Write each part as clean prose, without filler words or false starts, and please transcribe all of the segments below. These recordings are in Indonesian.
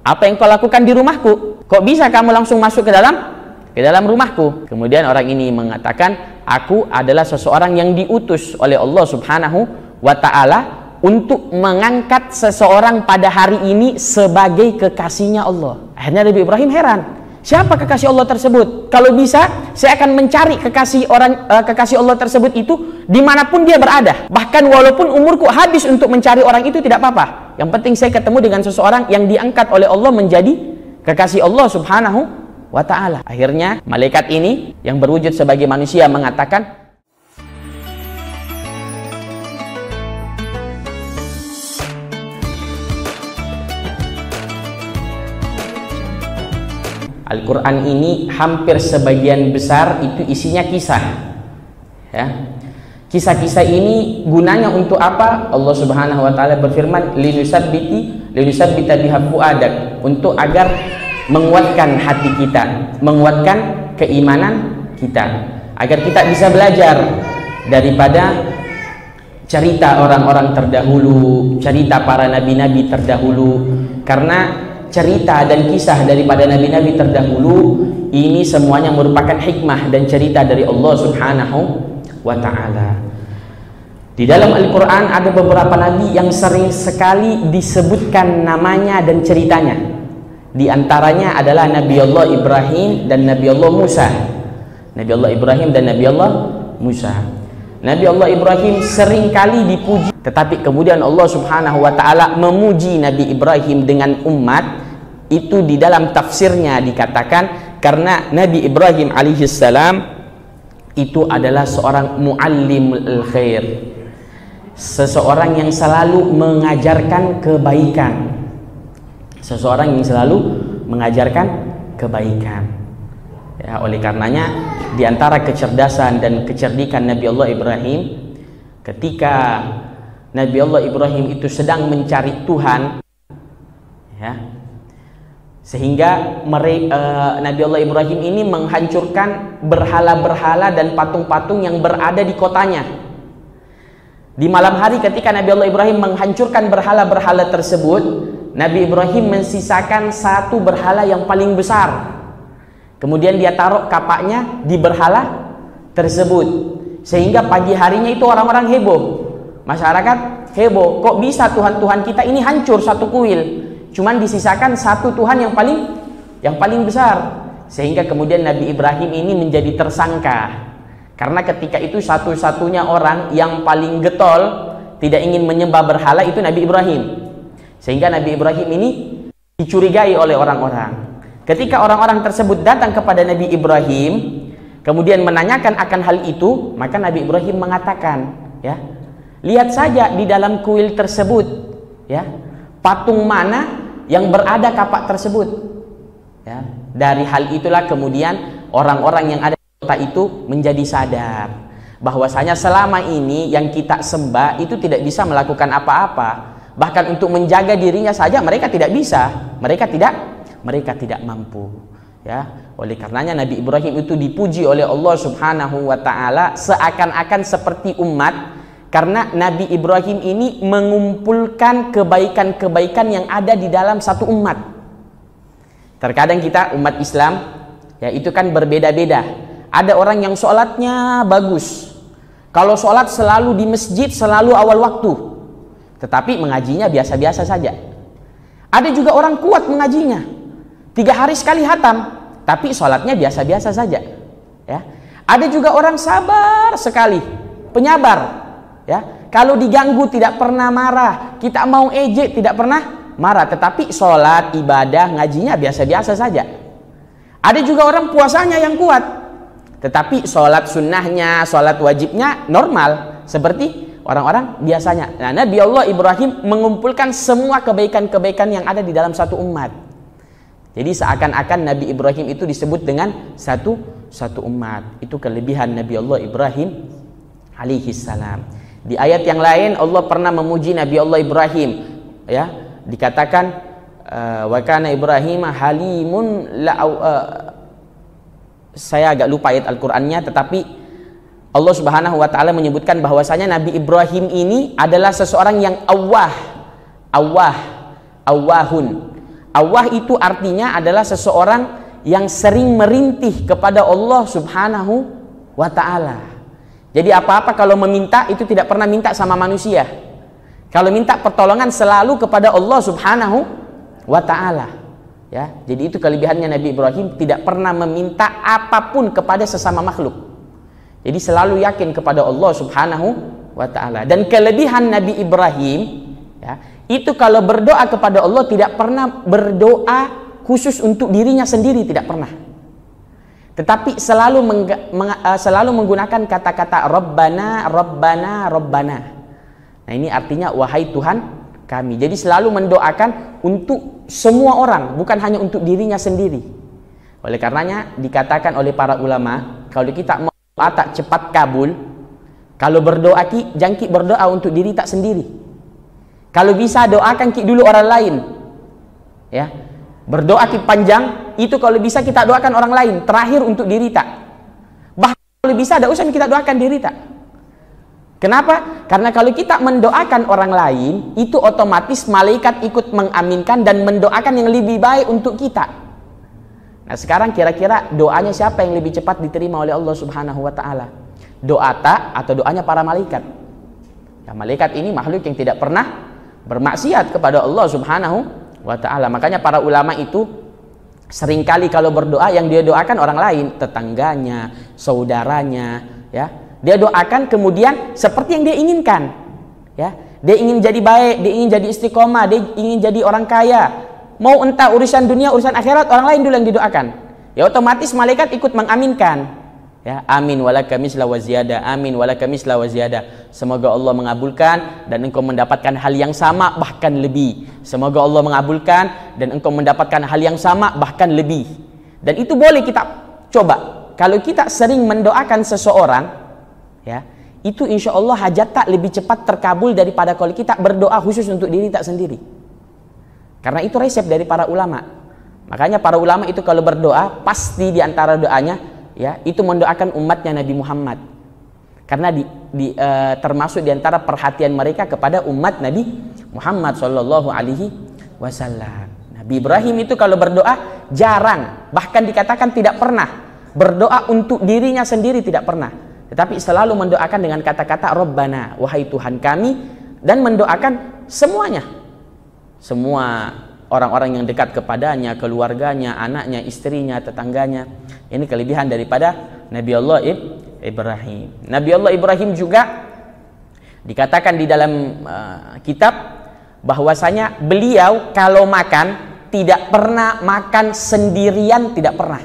Apa yang kau lakukan di rumahku? Kok bisa kamu langsung masuk ke dalam rumahku? Kemudian orang ini mengatakan, aku adalah seseorang yang diutus oleh Allah Subhanahu wa ta'ala untuk mengangkat seseorang pada hari ini sebagai kekasihnya Allah. Akhirnya Nabi Ibrahim heran, siapa kekasih Allah tersebut? Kalau bisa, saya akan mencari kekasih Allah tersebut itu dimanapun dia berada. Bahkan walaupun umurku habis untuk mencari orang itu, tidak apa-apa. Yang penting saya ketemu dengan seseorang yang diangkat oleh Allah menjadi kekasih Allah Subhanahu wa ta'ala. Akhirnya malaikat ini yang berwujud sebagai manusia mengatakan, Al-Quran ini hampir sebagian besar itu isinya kisah, ya. Kisah-kisah ini gunanya untuk apa? Allah Subhanahu wa ta'ala berfirman, linusabbita biha fuadak, untuk agar menguatkan hati kita, menguatkan keimanan kita, agar kita bisa belajar daripada cerita orang-orang terdahulu, cerita para nabi-nabi terdahulu. Karena cerita dan kisah daripada nabi-nabi terdahulu ini semuanya merupakan hikmah dan cerita dari Allah Subhanahu wa ta'ala. Di dalam Al-Quran ada beberapa nabi yang sering sekali disebutkan namanya dan ceritanya. Di antaranya adalah Nabi Allah Ibrahim dan Nabi Allah Musa. Nabi Allah Ibrahim dan Nabi Allah Musa. Nabi Allah Ibrahim sering kali dipuji, tetapi kemudian Allah Subhanahu wa ta'ala memuji Nabi Ibrahim dengan umat. Itu di dalam tafsirnya dikatakan karena Nabi Ibrahim alaihissalam itu adalah seorang muallimul khair, seseorang yang selalu mengajarkan kebaikan, seseorang yang selalu mengajarkan kebaikan, ya. Oleh karenanya di antara kecerdasan dan kecerdikan Nabi Allah Ibrahim, ketika Nabi Allah Ibrahim itu sedang mencari Tuhan, ya, sehingga Nabi Allah Ibrahim ini menghancurkan berhala-berhala dan patung-patung yang berada di kotanya. Di malam hari ketika Nabi Allah Ibrahim menghancurkan berhala-berhala tersebut, Nabi Ibrahim mensisakan satu berhala yang paling besar. Kemudian dia taruh kapaknya di berhala tersebut, sehingga pagi harinya itu orang-orang heboh, masyarakat heboh, kok bisa Tuhan-Tuhan kita ini hancur satu kuil, cuman disisakan satu Tuhan yang paling besar. Sehingga kemudian Nabi Ibrahim ini menjadi tersangka, karena ketika itu satu-satunya orang yang paling getol tidak ingin menyembah berhala itu Nabi Ibrahim. Sehingga Nabi Ibrahim ini dicurigai oleh orang-orang. Ketika orang-orang tersebut datang kepada Nabi Ibrahim kemudian menanyakan akan hal itu, maka Nabi Ibrahim mengatakan, ya, lihat saja di dalam kuil tersebut, ya, patung mana yang berada kapak tersebut, ya. Dari hal itulah kemudian orang-orang yang ada di kota itu menjadi sadar bahwasanya selama ini yang kita sembah itu tidak bisa melakukan apa-apa, bahkan untuk menjaga dirinya saja mereka tidak bisa, mereka tidak mampu, ya. Oleh karenanya Nabi Ibrahim itu dipuji oleh Allah Subhanahu wa ta'ala seakan-akan seperti umat, karena Nabi Ibrahim ini mengumpulkan kebaikan-kebaikan yang ada di dalam satu umat. Terkadang kita umat Islam, ya, itu kan berbeda-beda. Ada orang yang sholatnya bagus, kalau sholat selalu di masjid, selalu awal waktu, tetapi mengajinya biasa-biasa saja. Ada juga orang kuat mengajinya, 3 hari sekali hatam, tapi sholatnya biasa-biasa saja, ya. Ada juga orang sabar sekali, penyabar, ya, kalau diganggu tidak pernah marah, kita mau ejek tidak pernah marah, tetapi sholat, ibadah, ngajinya biasa-biasa saja. Ada juga orang puasanya yang kuat, tetapi sholat sunnahnya, sholat wajibnya normal seperti orang-orang biasanya. Nah, Nabi Allah Ibrahim mengumpulkan semua kebaikan-kebaikan yang ada di dalam satu umat. Jadi seakan-akan Nabi Ibrahim itu disebut dengan satu umat. Itu kelebihan Nabi Allah Ibrahim alaihissalam. Di ayat yang lain Allah pernah memuji Nabi Allah Ibrahim, ya, dikatakan wa kana Ibrahim halimun saya agak lupa ayat Al-Qur'annya, tetapi Allah Subhanahu wa ta'ala menyebutkan bahwasanya Nabi Ibrahim ini adalah seseorang yang awahun. Awwah itu artinya adalah seseorang yang sering merintih kepada Allah Subhanahu wa ta'ala. Jadi apa-apa kalau meminta itu tidak pernah minta sama manusia. Kalau minta pertolongan selalu kepada Allah Subhanahu wa ta'ala. Ya, jadi itu kelebihannya Nabi Ibrahim, tidak pernah meminta apapun kepada sesama makhluk. Jadi selalu yakin kepada Allah Subhanahu wa ta'ala. Dan kelebihan Nabi Ibrahim, ya, itu kalau berdoa kepada Allah tidak pernah berdoa khusus untuk dirinya sendiri, tidak pernah. Tetapi selalu menggunakan kata-kata Rabbana, Rabbana, Rabbana. Nah, ini artinya wahai Tuhan kami. Jadi selalu mendoakan untuk semua orang, bukan hanya untuk dirinya sendiri. Oleh karenanya dikatakan oleh para ulama, kalau kita mau doa tak cepat kabul, kalau berdoa jangan berdoa untuk diri tak sendiri. Kalau bisa doakan dulu orang lain. Ya. Berdoa panjang itu kalau bisa kita doakan orang lain, terakhir untuk diri tak. Bahkan kalau bisa tidak usah kita doakan diri tak. Kenapa? Karena kalau kita mendoakan orang lain, itu otomatis malaikat ikut mengaminkan dan mendoakan yang lebih baik untuk kita. Nah, sekarang kira-kira doanya siapa yang lebih cepat diterima oleh Allah Subhanahu wa ta'ala? Doa tak atau doanya para malaikat? Ya, malaikat ini makhluk yang tidak pernah bermaksiat kepada Allah Subhanahu wa ta'ala. Makanya para ulama itu seringkali kalau berdoa yang dia doakan orang lain, tetangganya, saudaranya, ya. Dia doakan kemudian seperti yang dia inginkan. Ya. Dia ingin jadi baik, dia ingin jadi istiqomah, dia ingin jadi orang kaya. Mau entah urusan dunia, urusan akhirat, orang lain dulu yang didoakan. Ya otomatis malaikat ikut mengaminkan. Ya, amin walaka misla wa ziyada, amin walaka misla wa ziyada. Semoga Allah mengabulkan dan engkau mendapatkan hal yang sama bahkan lebih. Semoga Allah mengabulkan dan engkau mendapatkan hal yang sama bahkan lebih. Dan itu boleh kita coba. Kalau kita sering mendoakan seseorang, ya, itu insya Allah hajat tak lebih cepat terkabul daripada kalau kita berdoa khusus untuk diri tak sendiri. Karena itu resep dari para ulama. Makanya para ulama itu kalau berdoa pasti di antara doanya, ya, itu mendoakan umatnya Nabi Muhammad. Karena termasuk di antara perhatian mereka kepada umat Nabi Muhammad sallallahu alaihi wasallam. Nabi Ibrahim itu kalau berdoa jarang, bahkan dikatakan tidak pernah berdoa untuk dirinya sendiri, tidak pernah. Tetapi selalu mendoakan dengan kata-kata Rabbana, wahai Tuhan kami, dan mendoakan semuanya. Semua orang-orang yang dekat kepadanya, keluarganya, anaknya, istrinya, tetangganya. Ini kelebihan daripada Nabi Allah Ibrahim. Nabi Allah Ibrahim juga dikatakan di dalam kitab bahwasanya beliau kalau makan tidak pernah makan sendirian, tidak pernah.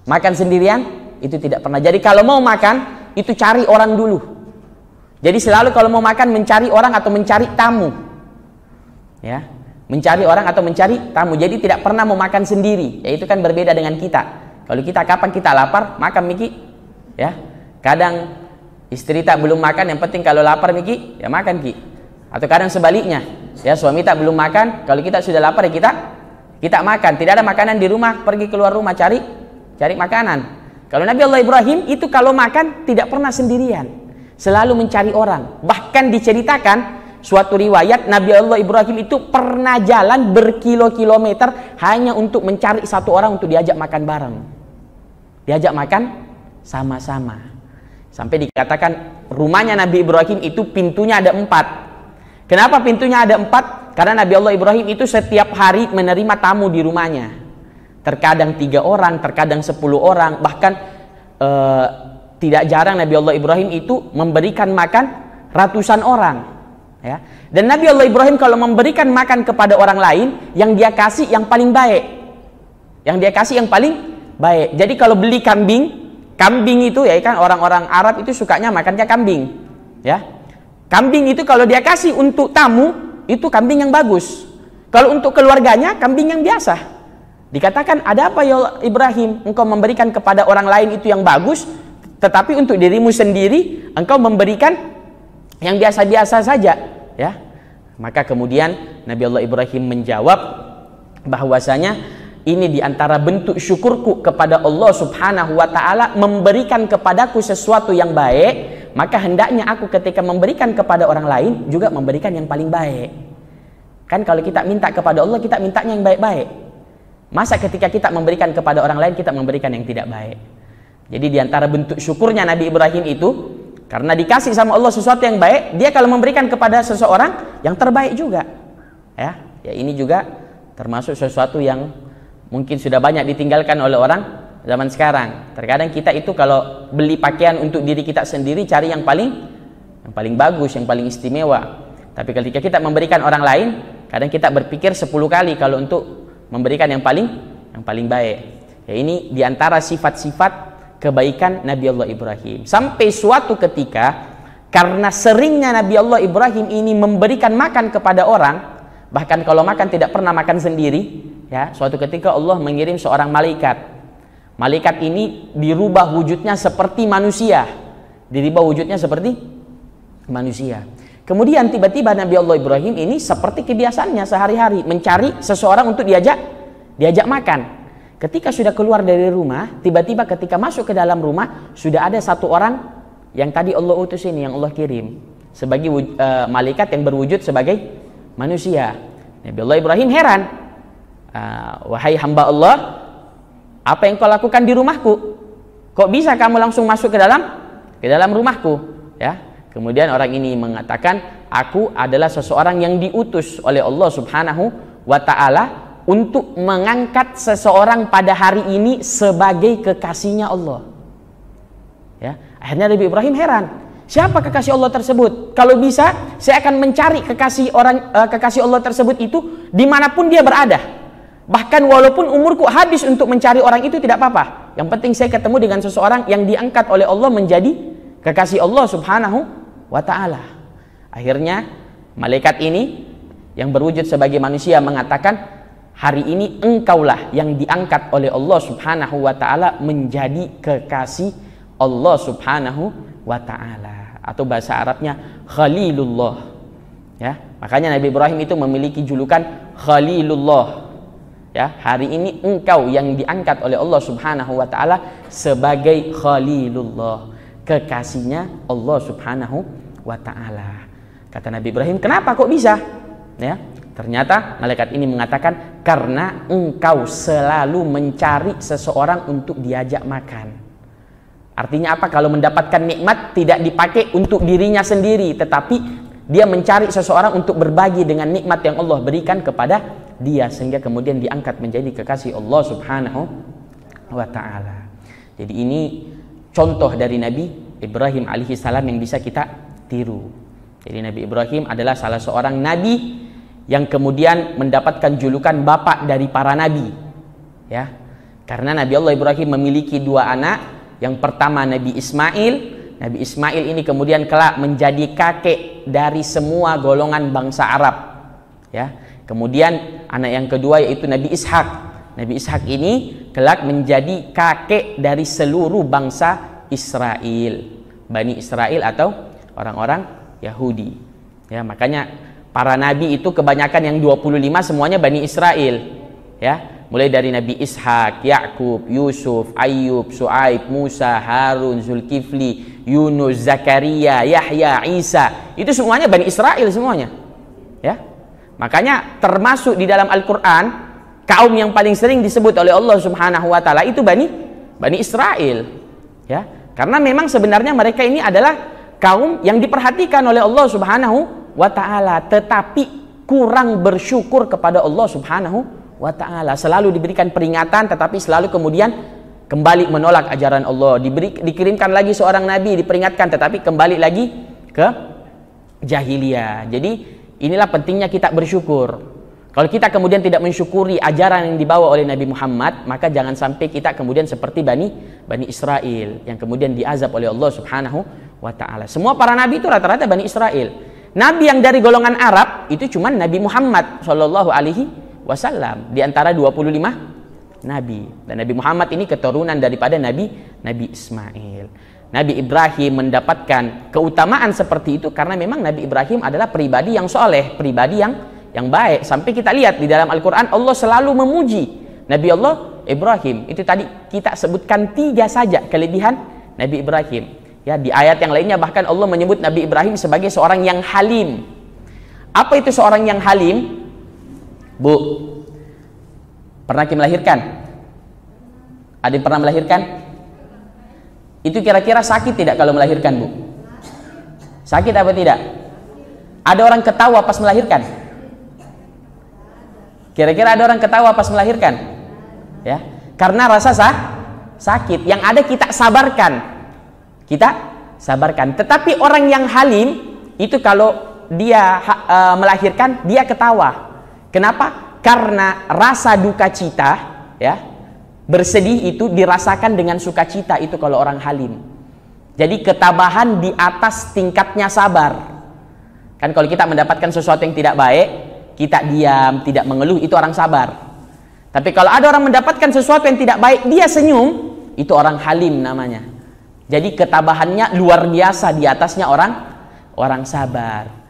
Makan sendirian itu tidak pernah. Jadi kalau mau makan itu cari orang dulu. Jadi selalu kalau mau makan mencari orang atau mencari tamu. Ya, mencari orang atau mencari tamu. Jadi tidak pernah mau makan sendiri. Ya, itu kan berbeda dengan kita. Kalau kita kapan kita lapar, makan Miki. Ya. Kadang istri tak belum makan, yang penting kalau lapar Miki, ya makan Ki. Atau kadang sebaliknya. Ya, suami tak belum makan, kalau kita sudah lapar ya kita makan. Tidak ada makanan di rumah, pergi keluar rumah cari makanan. Kalau Nabi Allah Ibrahim itu kalau makan tidak pernah sendirian. Selalu mencari orang. Bahkan diceritakan suatu riwayat Nabi Allah Ibrahim itu pernah jalan berkilo-kilometer hanya untuk mencari satu orang untuk diajak makan bareng. Diajak makan sama-sama. Sampai dikatakan rumahnya Nabi Ibrahim itu pintunya ada 4. Kenapa pintunya ada 4? Karena Nabi Allah Ibrahim itu setiap hari menerima tamu di rumahnya. Terkadang 3 orang, terkadang 10 orang. Bahkan tidak jarang Nabi Allah Ibrahim itu memberikan makan ratusan orang. Ya. Dan Nabi Allah Ibrahim kalau memberikan makan kepada orang lain, yang dia kasih yang paling baik. Yang dia kasih yang paling baik. Jadi kalau beli kambing itu ya kan orang-orang Arab itu sukanya makannya kambing. Ya. Kambing itu kalau dia kasih untuk tamu, itu kambing yang bagus. Kalau untuk keluarganya, kambing yang biasa. Dikatakan, ada apa ya Ibrahim? Engkau memberikan kepada orang lain itu yang bagus, tetapi untuk dirimu sendiri, engkau memberikan yang biasa-biasa saja. Ya, maka kemudian Nabi Allah Ibrahim menjawab bahwasanya ini diantara bentuk syukurku kepada Allah Subhanahu wa ta'ala memberikan kepadaku sesuatu yang baik, maka hendaknya aku ketika memberikan kepada orang lain juga memberikan yang paling baik. Kan kalau kita minta kepada Allah, kita mintanya yang baik-baik. Masa ketika kita memberikan kepada orang lain, kita memberikan yang tidak baik. Jadi diantara bentuk syukurnya Nabi Ibrahim itu, karena dikasih sama Allah sesuatu yang baik, dia kalau memberikan kepada seseorang yang terbaik juga. Ya ini juga termasuk sesuatu yang mungkin sudah banyak ditinggalkan oleh orang zaman sekarang. Terkadang kita itu kalau beli pakaian untuk diri kita sendiri, cari yang paling bagus, yang paling istimewa. Tapi ketika kita memberikan orang lain, kadang kita berpikir 10 kali kalau untuk memberikan yang paling baik. Ya ini diantara sifat-sifat kebaikan Nabi Allah Ibrahim. Sampai suatu ketika, karena seringnya Nabi Allah Ibrahim ini memberikan makan kepada orang, bahkan kalau makan tidak pernah makan sendiri, ya, suatu ketika Allah mengirim seorang malaikat. Malaikat ini dirubah wujudnya seperti manusia. Dirubah wujudnya seperti manusia. Kemudian tiba-tiba Nabi Allah Ibrahim ini seperti kebiasaannya sehari-hari mencari seseorang untuk diajak makan. Ketika sudah keluar dari rumah, tiba-tiba ketika masuk ke dalam rumah sudah ada satu orang yang tadi Allah utus ini, yang Allah kirim sebagai malaikat yang berwujud sebagai manusia. Nabi Allah Ibrahim heran, wahai hamba Allah, apa yang kau lakukan di rumahku? Kok bisa kamu langsung masuk ke dalam rumahku? Ya. Kemudian orang ini mengatakan, aku adalah seseorang yang diutus oleh Allah Subhanahu wa ta'ala untuk mengangkat seseorang pada hari ini sebagai kekasihnya Allah. Ya, akhirnya Nabi Ibrahim heran, siapa kekasih Allah tersebut? Kalau bisa, saya akan mencari kekasih Allah tersebut itu dimanapun dia berada. Bahkan walaupun umurku habis untuk mencari orang itu, tidak apa-apa. Yang penting saya ketemu dengan seseorang yang diangkat oleh Allah menjadi kekasih Allah Subhanahu wa ta'ala. Akhirnya malaikat ini yang berwujud sebagai manusia mengatakan, hari ini engkaulah yang diangkat oleh Allah Subhanahu wa ta'ala menjadi kekasih Allah Subhanahu wa ta'ala, atau bahasa Arabnya Khalilullah. Ya, makanya Nabi Ibrahim itu memiliki julukan Khalilullah. Ya, hari ini engkau yang diangkat oleh Allah Subhanahu wa ta'ala sebagai Khalilullah, kekasihnya Allah Subhanahu wa ta'ala. Kata Nabi Ibrahim, kenapa kok bisa? Ya, ternyata malaikat ini mengatakan, karena engkau selalu mencari seseorang untuk diajak makan. Artinya apa? Kalau mendapatkan nikmat tidak dipakai untuk dirinya sendiri, tetapi dia mencari seseorang untuk berbagi dengan nikmat yang Allah berikan kepada dia, sehingga kemudian diangkat menjadi kekasih Allah Subhanahu wa ta'ala. Jadi ini contoh dari Nabi Ibrahim alaihi salam yang bisa kita tiru. Jadi Nabi Ibrahim adalah salah seorang nabi yang kemudian mendapatkan julukan bapak dari para nabi. Ya. Karena Nabi Allah Ibrahim memiliki dua anak. Yang pertama Nabi Ismail. Nabi Ismail ini kemudian kelak menjadi kakek dari semua golongan bangsa Arab. Ya. Kemudian anak yang kedua yaitu Nabi Ishak. Nabi Ishak ini kelak menjadi kakek dari seluruh bangsa Israel, Bani Israel atau orang-orang Yahudi. Ya, makanya para nabi itu kebanyakan yang 25 semuanya Bani Israel. Ya, mulai dari Nabi Ishak, Yakub, Yusuf, Ayub, Su'aib, Musa, Harun, Zulkifli, Yunus, Zakaria, Yahya, Isa. Itu semuanya Bani Israel semuanya. Ya. Makanya termasuk di dalam Al-Qur'an kaum yang paling sering disebut oleh Allah Subhanahu wa taala itu Bani Israel. Ya. Karena memang sebenarnya mereka ini adalah kaum yang diperhatikan oleh Allah Subhanahu wa ta'ala, tetapi kurang bersyukur kepada Allah Subhanahu wa ta'ala. Selalu diberikan peringatan, tetapi selalu kemudian kembali menolak ajaran Allah. Dikirimkan lagi seorang nabi, diperingatkan, tetapi kembali lagi ke jahiliyah. Jadi inilah pentingnya kita bersyukur. Kalau kita kemudian tidak mensyukuri ajaran yang dibawa oleh Nabi Muhammad, maka jangan sampai kita kemudian seperti Bani Israel yang kemudian diazab oleh Allah Subhanahu wa ta'ala. Semua para nabi itu rata-rata Bani Israel. Nabi yang dari golongan Arab itu cuma Nabi Muhammad Shallallahu alaihi wasallam di antara 25 nabi. Dan Nabi Muhammad ini keturunan daripada Nabi Ismail. Nabi Ibrahim mendapatkan keutamaan seperti itu karena memang Nabi Ibrahim adalah pribadi yang soleh, pribadi yang baik. Sampai kita lihat di dalam Al-Quran Allah selalu memuji Nabi Allah Ibrahim. Itu tadi kita sebutkan 3 saja kelebihan Nabi Ibrahim. Ya, di ayat yang lainnya bahkan Allah menyebut Nabi Ibrahim sebagai seorang yang halim. Apa itu seorang yang halim? Bu, pernah melahirkan? Ada yang pernah melahirkan? Itu kira-kira sakit tidak kalau melahirkan, Bu? Sakit apa tidak? Ada orang ketawa pas melahirkan? Kira-kira ada orang ketawa pas melahirkan? Ya, karena rasa sakit. Yang ada kita sabarkan. Kita sabarkan. Tetapi orang yang halim itu kalau dia melahirkan, dia ketawa. Kenapa? Karena rasa duka cita, ya, bersedih itu dirasakan dengan sukacita, itu kalau orang halim. Jadi ketabahan di atas tingkatnya sabar. Kan kalau kita mendapatkan sesuatu yang tidak baik, kita diam, tidak mengeluh, itu orang sabar. Tapi kalau ada orang mendapatkan sesuatu yang tidak baik, dia senyum, itu orang halim namanya. Jadi ketabahannya luar biasa di atasnya orang sabar.